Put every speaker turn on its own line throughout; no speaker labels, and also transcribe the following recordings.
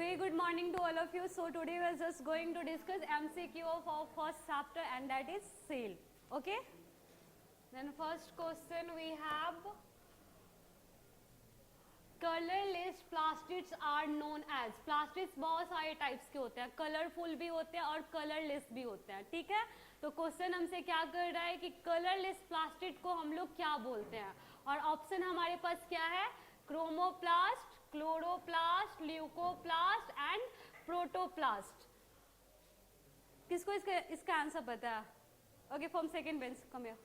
very good morning to all of you. So today we are just going to discuss MCQ of our first chapter, and that is cell. Okay? Then first question we have, colorless plastids are known as. plastids बहुत सारे types के होते हैं, colourful भी होते हैं और colourless भी होते हैं. ठीक है, तो क्वेश्चन हमसे क्या कर रहा है कि कलरलेस प्लास्टिड को हम लोग क्या बोलते हैं, और ऑप्शन हमारे पास क्या है, chromoplast, chloroplast, leucoplast and protoplast. किसको इसका आंसर पता है? Okay, from second bench come here.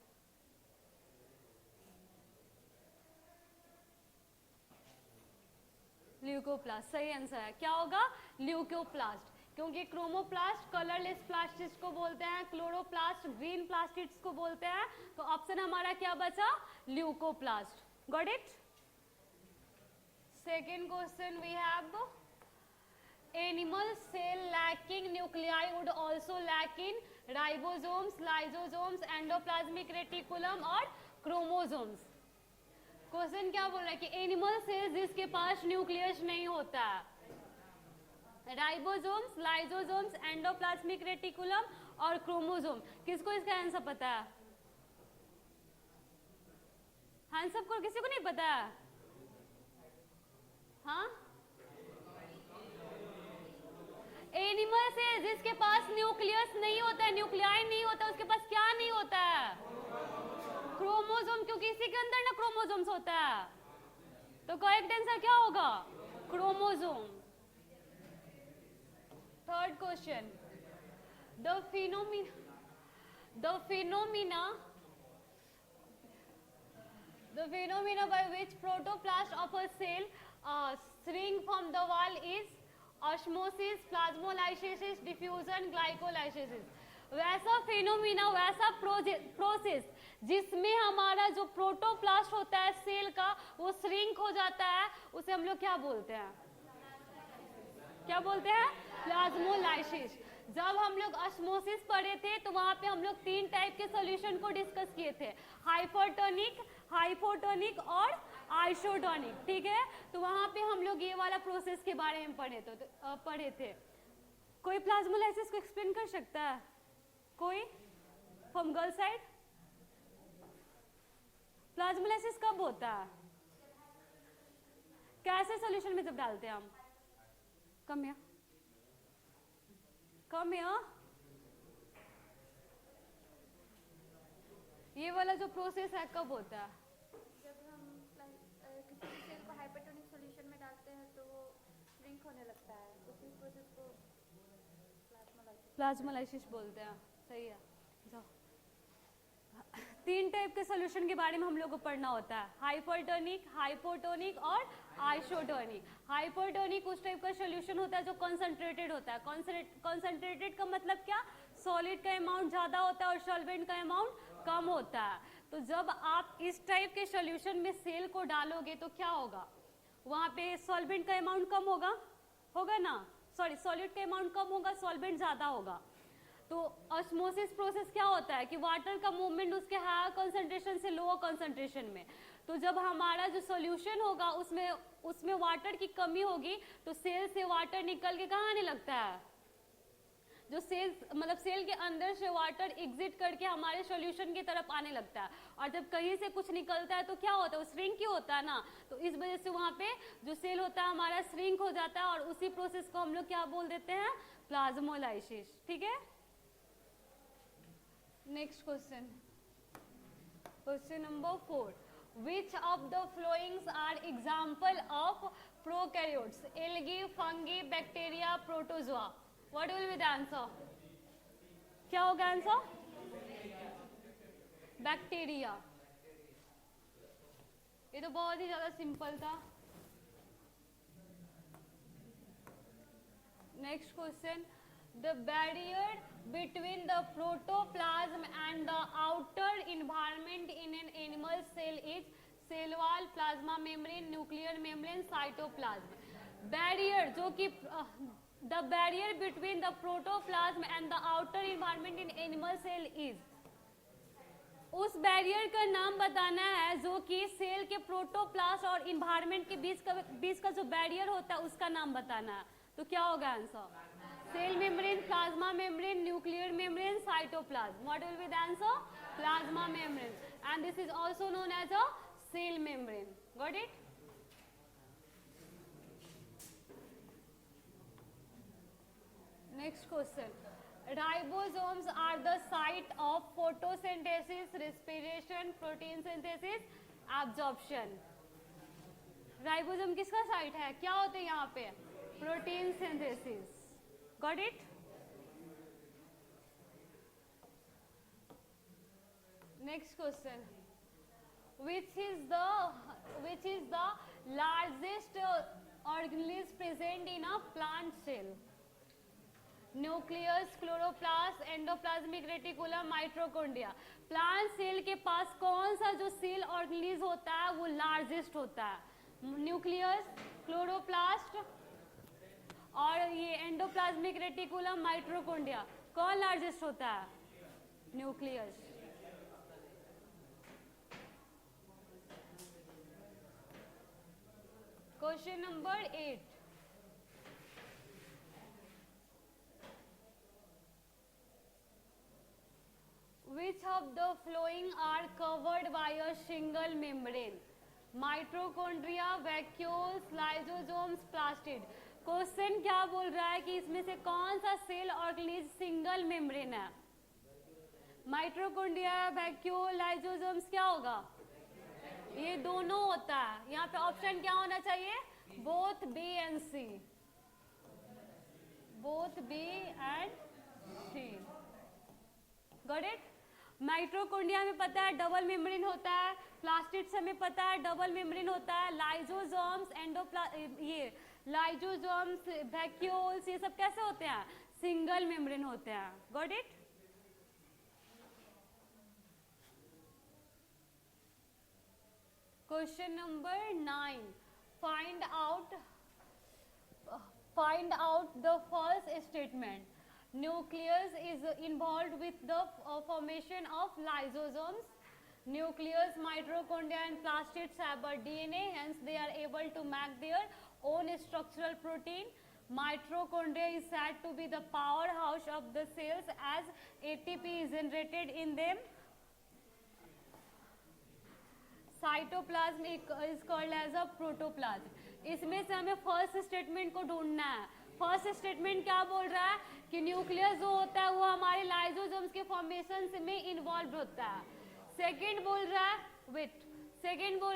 Leucoplast सही आंसर है. क्या होगा? ल्यूकोप्लास्ट, क्योंकि क्रोमोप्लास्ट कलरलेस प्लास्टिड्स को बोलते हैं, क्लोरोप्लास्ट ग्रीन प्लास्टिड्स को बोलते हैं. तो ऑप्शन हमारा क्या बचा? Leucoplast. Got it? Second question we have, animal cell lacking nuclei would also lack in ribosomes, lysosomes, endoplasmic reticulum और chromosomes. क्वेश्चन क्या बोल रहा है कि एनिमल सेल जिसके पास न्यूक्लियस नहीं होता है, राइबोसोम्स, लाइसोसोम्स, एंडोप्लाज्मिक रेटिकुलम और क्रोमोसोम. किसको इसका आंसर पता है? हाँ, सबको, किसी को नहीं पता है? हाँ, एनिमल से जिसके पास न्यूक्लियस नहीं होता है, न्यूक्लियाई नहीं होता, उसके पास क्या नहीं होता है? क्रोमोसोम, क्योंकि इसी के अंदर ना क्रोमोसोम्स होता है. तो करेक्ट आंसर क्या होगा? Chromosome. Third question, the phenomena by which protoplast of a cell shrink from the wall is osmosis, plasmolysis, diffusion, glycolysis. वैसा फिनोमिना, वैसा प्रोसेस जिसमें हमारा जो प्रोटोप्लास्ट होता है सेल का, वो श्रिंक हो जाता है, उसे हम लोग क्या बोलते हैं? क्या बोलते हैं? प्लाज्मोलाइसिस. जब हम लोग ऑस्मोसिस पढ़े थे तो वहां पे हम लोग तीन टाइप के सॉल्यूशन को डिस्कस किए थे, हाइपरटोनिक, हाइपोटोनिक और आइसोटोनिक. ठीक है, तो वहां पे हम लोग ये वाला प्रोसेस के बारे में पढ़े थे. कोई प्लाज्मोलाइसिस को एक्सप्लेन कर सकता है? कोई फ्रॉम गर्ल साइड? प्लाज्मोलाइसिस कब होता है? कैसे सॉल्यूशन में जब डालते हैं हम? कम या ये वाला जो प्रोसेस है कब होता है?
जब हम किसी सेल को हाइपरटोनिक सॉल्यूशन में डालते हैं तो वो श्रिंक होने लगता है, उसी प्रोसेस को
प्लाज्मोलाइसिस बोलते हैं. सही है. जाओ, तीन टाइप के सॉल्यूशन के बारे में हम लोग को पढ़ना होता है, हाइपरटोनिक, हाइपोटोनिक और आइसोटोनिक. हाइपरटोनिक उस टाइप का सॉल्यूशन होता है जो कंसंट्रेटेड होता है. कंसंट्रेटेड का मतलब क्या? सॉलिड का अमाउंट ज्यादा होता है और सॉल्वेंट का अमाउंट कम होता है. तो जब आप इस टाइप के सॉल्यूशन में सेल को डालोगे तो क्या होगा? वहां पे सॉल्वेंट का अमाउंट कम होगा ना, सॉरी, सॉलिड का अमाउंट कम होगा, सॉल्वेंट ज्यादा होगा. तो ऑस्मोसिस प्रोसेस क्या होता है कि वाटर का मूवमेंट उसके हायर कंसंट्रेशन से लोअर कंसंट्रेशन में. तो जब हमारा जो सॉल्यूशन होगा उसमें वाटर की कमी होगी तो सेल से वाटर निकल के कहाँ आने लगता है? जो सेल के अंदर से वाटर एग्जिट करके हमारे सॉल्यूशन की तरफ आने लगता है. और जब कहीं से कुछ निकलता है तो क्या होता है? वो श्रिंक ही होता है ना. तो इस वजह से वहां पे जो सेल होता है हमारा श्रिंक हो जाता है, और उसी प्रोसेस को हम लोग क्या बोल देते हैं? प्लाज्मोलाइसिस. ठीक है. Next question, question number 4. Which of the following are example of prokaryotes? Algae, fungi, bacteria, protozoa. What will be the answer? क्या होगा आंसर? बैक्टीरिया. ये तो बहुत ही ज्यादा सिंपल था. Next question, the barrier between the protoplasm and the outer environment in an animal cell is cell wall, plasma membrane, nuclear membrane, cytoplasm. Barrier जो कि the barrier between the protoplasm and the outer environment in animal cell is, उस barrier का नाम बताना है जो कि cell के प्रोटोप्लास्ट और इन्वायरमेंट के बीच का जो बैरियर होता है उसका नाम बताना है. तो क्या होगा answer? Cell membrane, plasma membrane, nuclear membrane, cytoplasm. What will be the answer? Plasma membrane, and this is also known as a cell membrane. Got it? Next question. Ribosomes are the site of photosynthesis, respiration, protein synthesis, absorption. Ribosome किसका site है? क्या होते हैं यहाँ पे? Protein synthesis. Got it? Next question. which is the largest organelle present in a plant cell? Nucleus, chloroplast, endoplasmic reticulum, mitochondria. Plant cell के पास कौन सा जो सेल ऑर्गेनेलिज होता है वो लार्जेस्ट होता है? न्यूक्लियस, क्लोरोप्लास्ट और ये एंडोप्लाज्मिक रेटिकुलम, माइट्रोकॉन्ड्रिया. कौन लार्जेस्ट होता है? Nucleus. Question number 8. Which of the following are covered by a single membrane? Mitochondria, vacuoles, lysosomes, plastid. Question क्या बोल रहा है कि इसमें से कौन सा सेल ऑर्गेनिज सिंगल मेम्ब्रेन है? Mitochondria, vacuole, lysosomes. क्या होगा? ये दोनों होता है. यहाँ पे ऑप्शन क्या होना चाहिए? Both B and C. Both B and C. Got it? Mitochondria में पता है डबल मेम्ब्रेन होता है. प्लास्टिड्स हमें पता है डबल मेम्ब्रेन होता है. लाइसोसोम्स, ये लाइसोसोम्स, वैक्यूल्स, ये सब कैसे होते हैं? सिंगल मेम्ब्रेन होते हैं. Got it? Question number 9. Find out the false statement. Nucleus is involved with the formation of lysosomes. Nucleus, mitochondria and plastids have a DNA, hence they are able to make their own structural protein. Mitochondria is said to be the powerhouse of the cells as ATP is generated in them. Cytoplasm is called as a protoplasm. इसमें से हमें first statement को ढूंढना है. First statement क्या बोल रहा है कि न्यूक्लियस जो होता है वो हमारे लाइसोसोम्स के फॉर्मेशन में इन्वॉल्व होता है. सेकंड बोल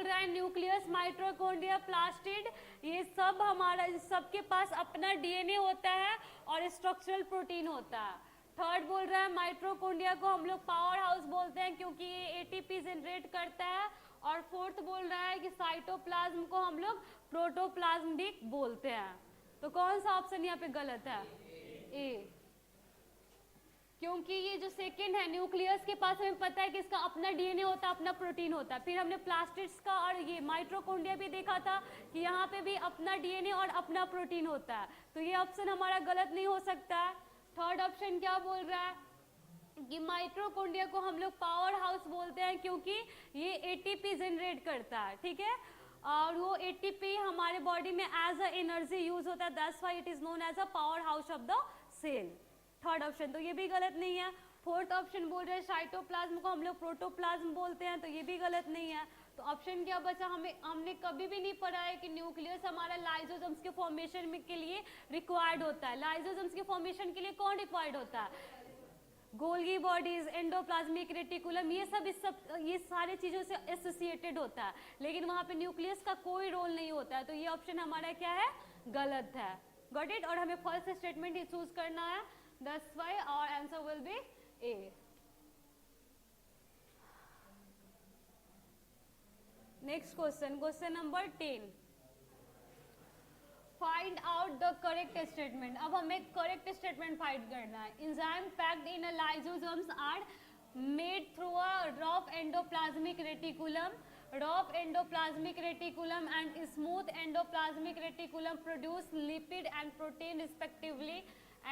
रहा है न्यूक्लियस, माइटोकॉन्ड्रिया, प्लास्टिड, ये सब हमारा सबके पास अपना डीएनए होता है और स्ट्रक्चरल प्रोटीन होता है. थर्ड बोल रहा है माइटोकॉन्ड्रिया को हम लोग पावर हाउस बोलते हैं क्योंकि ये एटीपी जनरेट करता है. और फोर्थ बोल रहा है कि साइटोप्लाज्म को हम लोग प्रोटोप्लाज्म भी बोलते हैं. तो कौन सा ऑप्शन यहाँ पे गलत है? ए. क्योंकि ये जो सेकंड है न्यूक्लियस के पास हमें पता है कि इसका अपना डीएनए होता है, अपना प्रोटीन होता है. फिर हमने प्लास्टिड्स का और ये माइटोकॉन्ड्रिया भी देखा था कि यहाँ पे भी अपना डीएनए और अपना प्रोटीन होता है. तो ये ऑप्शन हमारा गलत नहीं हो सकता. थर्ड ऑप्शन क्या बोल रहा है कि माइटोकॉन्ड्रिया को हम लोग पावर हाउस बोलते हैं क्योंकि ये एटीपी जनरेट करता है. ठीक है, और वो एटीपी हमारे बॉडी में एज अ एनर्जी यूज होता है. That's why it is known as a power house of the cell. Third option तो ये भी गलत नहीं है. फोर्थ ऑप्शन बोल रहे हैं साइटोप्लाज्म को हम लोग प्रोटोप्लाज्म बोलते हैं, तो ये भी गलत नहीं है. तो ऑप्शन क्या बचा? हमने कभी भी नहीं पढ़ा है कि न्यूक्लियस हमारा लाइसोसोम्स के फॉर्मेशन के लिए रिक्वायर्ड होता है. लाइसोसोम्स के फॉर्मेशन के लिए कौन रिक्वायर्ड होता है? गोल्गी बॉडीज, एंडोप्लाज्मिक रेटिकुलम, ये सारी चीजों से एसोसिएटेड होता है. लेकिन वहां पे न्यूक्लियस का कोई रोल नहीं होता है. तो ये ऑप्शन हमारा क्या है? गलत है. Got it? और हमें फर्स्ट स्टेटमेंट ही चूज करना है. That's why our answer will be A. Next question number 10. Find out the correct statement. अब हमें करेक्ट स्टेटमेंट फाइंड करना है. Enzyme packed in a lysosomes are made through a rough endoplasmic reticulum. Rough endoplasmic reticulum and smooth endoplasmic reticulum produce lipid and protein respectively.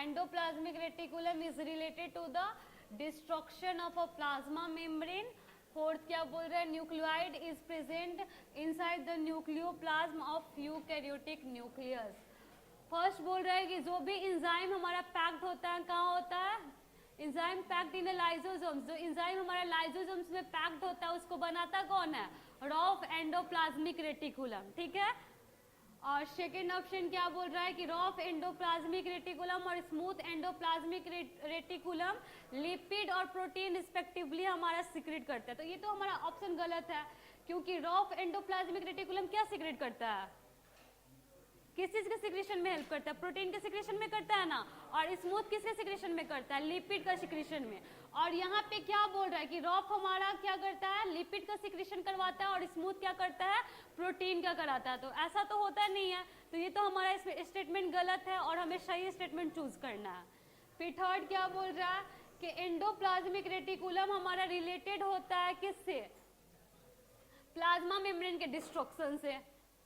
Endoplasmic reticulum is related to the destruction of a plasma membrane. Fourth क्या बोल रहा है? Nucleoid is present inside the nucleoplasm of eukaryotic nucleus. First बोल रहा है कि जो भी इंजाइम हमारा पैक्ड होता है कहाँ होता है, इंजाइम पैक्ड इन लाइजोसोम्स, जो इंजाइम हमारा लाइजोसोम्स में पैक्ड होता है उसको बनाता कौन है, रॉफ एंडोप्लाज्मिक रेटिकुलम, ठीक है। और सेकेंड ऑप्शन क्या बोल रहा है कि रॉफ एंडोप्लाज्मिक रेटिकुलम और स्मूथ एंडोप्लाज्मिक रेटिकुलम लिपिड और प्रोटीन रिस्पेक्टिवली हमारा सीक्रेट करता है। तो ये तो हमारा ऑप्शन गलत है, क्योंकि रॉफ एंडोप्लाज्मिक रेटिकुलम क्या सीक्रेट करता है, किस चीज के सिक्रेशन में हेल्प करता है, प्रोटीन के सिक्रेशन में करता है ना, और स्मूथ किसके सिक्रेशन में करता है, लिपिड का सिक्रेशन में। और यहाँ पे क्या बोल रहा है कि रॉफ हमारा क्या करता है, लिपिड का सिक्रेशन करवाता है, और स्मूथ क्या करता है, प्रोटीन का कराता है। तो ऐसा तो होता नहीं है, तो ये तो हमारा इसमें स्टेटमेंट गलत है और हमें सही स्टेटमेंट चूज करना है। फिर थर्ड क्या बोल रहा है कि एंडोप्लाज्मिक रेटिकुलम हमारा रिलेटेड होता है किससे, प्लाज्मा मेम्ब्रेन के डिस्ट्रक्शन से।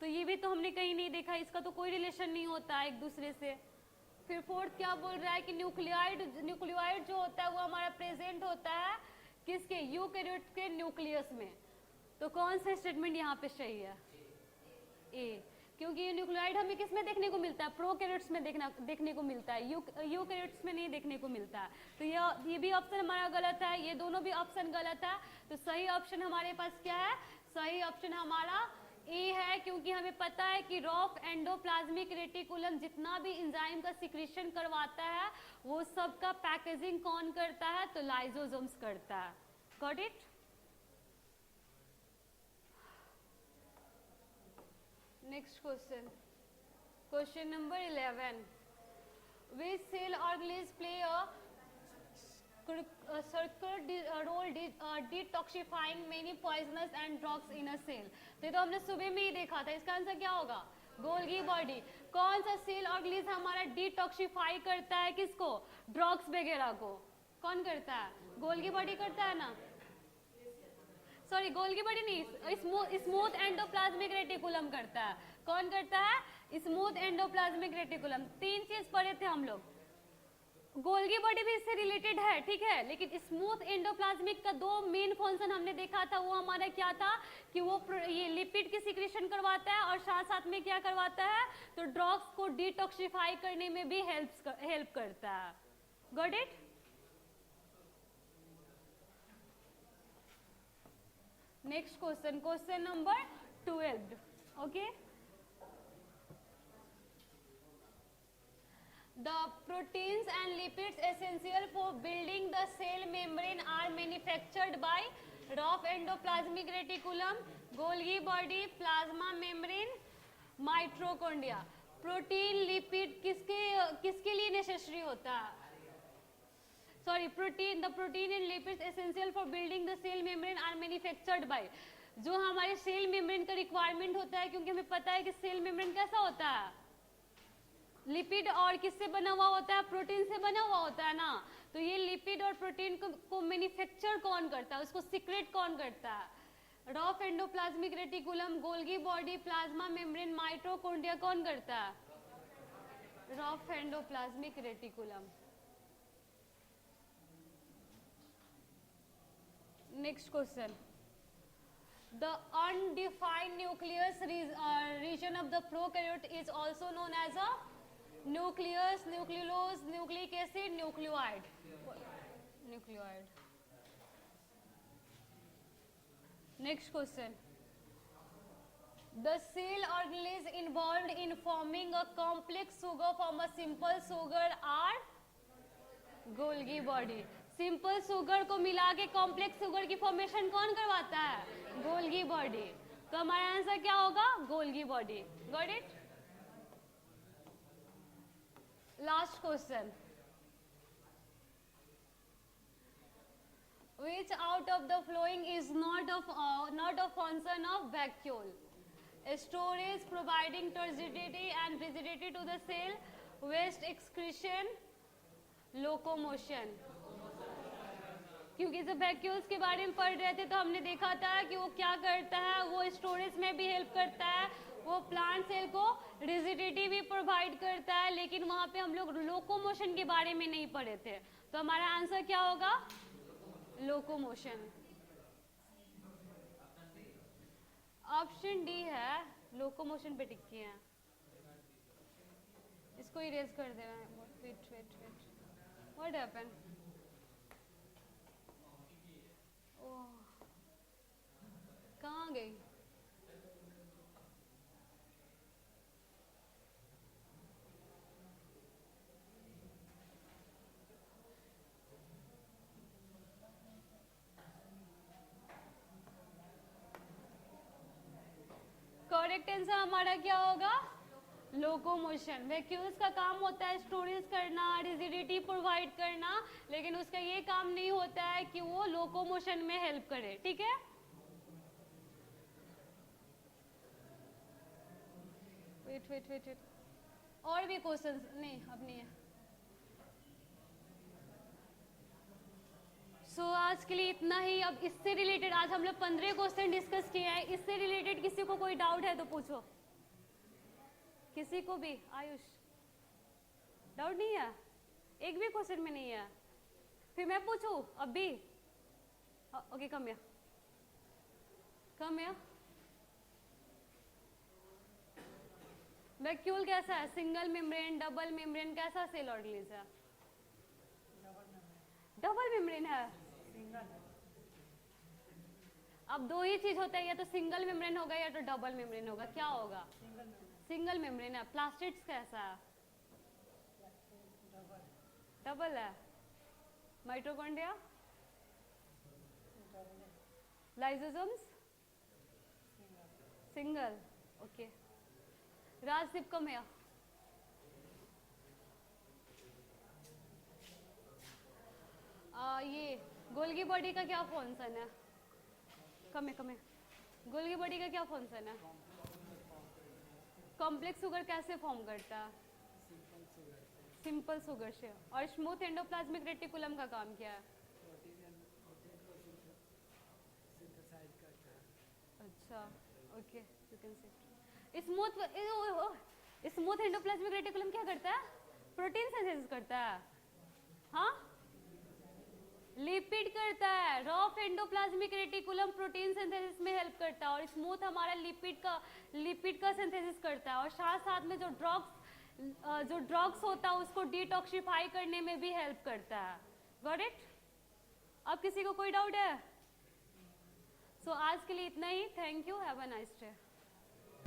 तो ये भी तो हमने कहीं नहीं देखा, इसका तो कोई रिलेशन नहीं होता है एक दूसरे से। फिर फोर्थ क्या बोल रहा है कि न्यूक्लियोइड जो होता है वो हमारा प्रेजेंट होता है किसके, यूकैरियोट के न्यूक्लियस में। तो कौन सा स्टेटमेंट यहाँ पे सही है, ए, क्योंकि ये न्यूक्लियोइड हमें किस में देखने को मिलता है, प्रोकैरियोट्स में देखने को मिलता है, यूकैरियोट्स में नहीं देखने को मिलता है। तो ये भी ऑप्शन हमारा गलत है, ये दोनों भी ऑप्शन गलत है। तो सही ऑप्शन हमारे पास क्या है, सही ऑप्शन हमारा ए है, क्योंकि हमें पता है कि रॉफ एंडोप्लाज्मिक रेटिकुलम जितना भी एंजाइम का सिक्रेशन करवाता है वो सब का पैकेजिंग कौन करता है, तो लाइजोसोम्स करता है। Got it. Next question number 11, which cell organelles play a circular role detoxifying many poisonous and drugs in a cell। तो ये तो हमने सुबह में ही देखा था, इसका आंसर क्या होगा, गोल्गी बॉडी। कौन सा सेल ऑर्गेनिज्म हमारा डिटॉक्सिफाई करता है किसको, ड्रग्स वगैरह को, कौन करता है, गोल्गी बॉडी करता है ना, सॉरी गोल्गी बॉडी नहीं, स्मूथ एंडोप्लाज्मिक रेटिकुलम करता है। कौन करता है, स्मूथ एंडोप्लाज्मिक रेटिकुलम। तीन चीज पढ़े थे हम लोग, गोल्गी बॉडी भी इससे रिलेटेड है, ठीक है, लेकिन स्मूथ एंडोप्लाज्मिक का दो मेन फंक्शन हमने देखा था, वो हमारा क्या था कि वो ये लिपिड की सिक्रेशन करवाता है और साथ साथ में क्या करवाता है, तो ड्रग्स को डिटॉक्सिफाई करने में भी हेल्प करता है। Got it. Next question number 12, okay. The proteins and lipids essential for building the cell membrane are manufactured by rough endoplasmic reticulum, Golgi body, plasma membrane, mitochondria। Protein lipid किसके लिए necessary होता है, sorry the protein and lipids essential for building the cell membrane are manufactured by, जो हमारे cell membrane का requirement होता है, क्योंकि हमें पता है कि सेल मेम्ब्रेन कैसा होता है, लिपिड और किससे बना हुआ होता है, प्रोटीन से बना हुआ होता है ना। तो ये लिपिड और प्रोटीन को मैन्युफैक्चर कौन करता है, उसको सीक्रेट कौन करता है, rough endoplasmic reticulum, Golgi body, plasma membrane, mitochondria कौन करता है, rough endoplasmic reticulum. Next question, the undefined nucleus region of the prokaryote is also known as a nucleus, nucleolus, nucleic acid, nucleoid। Next question, the cell organelles involved in forming a complex sugar from a simple sugar are Golgi body। Simple sugar को मिला के complex sugar की formation कौन करवाता है, Golgi body. तो हमारा answer क्या होगा, Golgi body. Got it. Last question, which out of the following is not a function of vacuole, storage, providing turbidity and rigidity to the cell, waste excretion, locomotion। क्योंकि जब vacuoles के बारे में पढ़ रहे थे तो हमने देखा था कि वो क्या करता है, वो स्टोरेज में भी हेल्प करता है, वो प्लांट सेल को रिजिडिटी भी प्रोवाइड करता है, लेकिन वहां पे हम लोग लोकोमोशन के बारे में नहीं पढ़े थे। तो हमारा आंसर क्या होगा, लोकोमोशन। ऑप्शन डी है, लोकोमोशन पे टिक किए हैं। इसको इरेज कर दे। Wait wait wait, what happen? Oh, कहाँ गई? करेक्ट आंसर हमारा क्या होगा? लोकोमोशन। वैक्यूल्स का काम होता है स्टोरेज करना, रिजिडिटी प्रोवाइड करना, लेकिन उसका ये काम नहीं होता है कि वो लोकोमोशन में हेल्प करे। ठीक है, वेट वेट वेट वेट, और भी क्वेश्चंस? नहीं, अब नहीं है। सो आज के लिए इतना ही। अब इससे रिलेटेड आज हम लोग 15 क्वेश्चन डिस्कस किए हैं। इससे रिलेटेड किसी को कोई डाउट है तो पूछो, किसी को भी। आयुष, डाउट नहीं है? एक भी क्वेश्चन में नहीं है? फिर मैं पूछूं अब भी? Okay, come here, come here. Vacuole कैसा है? सिंगल मेम्ब्रेन, डबल मेम्ब्रेन, कैसा सेल ऑर्गेनेलिज्म है? डबल मेम्ब्रेन है। अब दो ही चीज होता है, या तो सिंगल मेम्ब्रेन होगा या तो डबल मेम्ब्रेन होगा। क्या होगा? सिंगल मेम्ब्रेन है। प्लास्टिड्स कैसा है? डबल है। Mitochondria, lysosomes single. Okay, Rajdeep कम है। ये गोल्गी बॉडी का क्या फंक्शन है? कम है। गोल्गी बॉडी का क्या फंक्शन है? कॉम्प्लेक्स शुगर कैसे फॉर्म करता है? सिंपल शुगर से। और स्मूथ एंडोप्लाज्मिक रेटिकुलम का काम क्या है? अच्छा, okay, you can say smooth endoplasmic reticulum क्या करता है? प्रोटीन सिंथेसिस करता है। हाँ, लिपिड करता है। Rough endoplasmic reticulum protein synthesis में हेल्प करता है, और स्मूथ हमारा लिपिड का सिंथेसिस करता है, और साथ साथ में जो ड्रग्स होता है उसको डिटॉक्सिफाई करने में भी हेल्प करता है। Got it? अब किसी को कोई डाउट है? सो आज के लिए इतना ही। Thank you, have a nice day.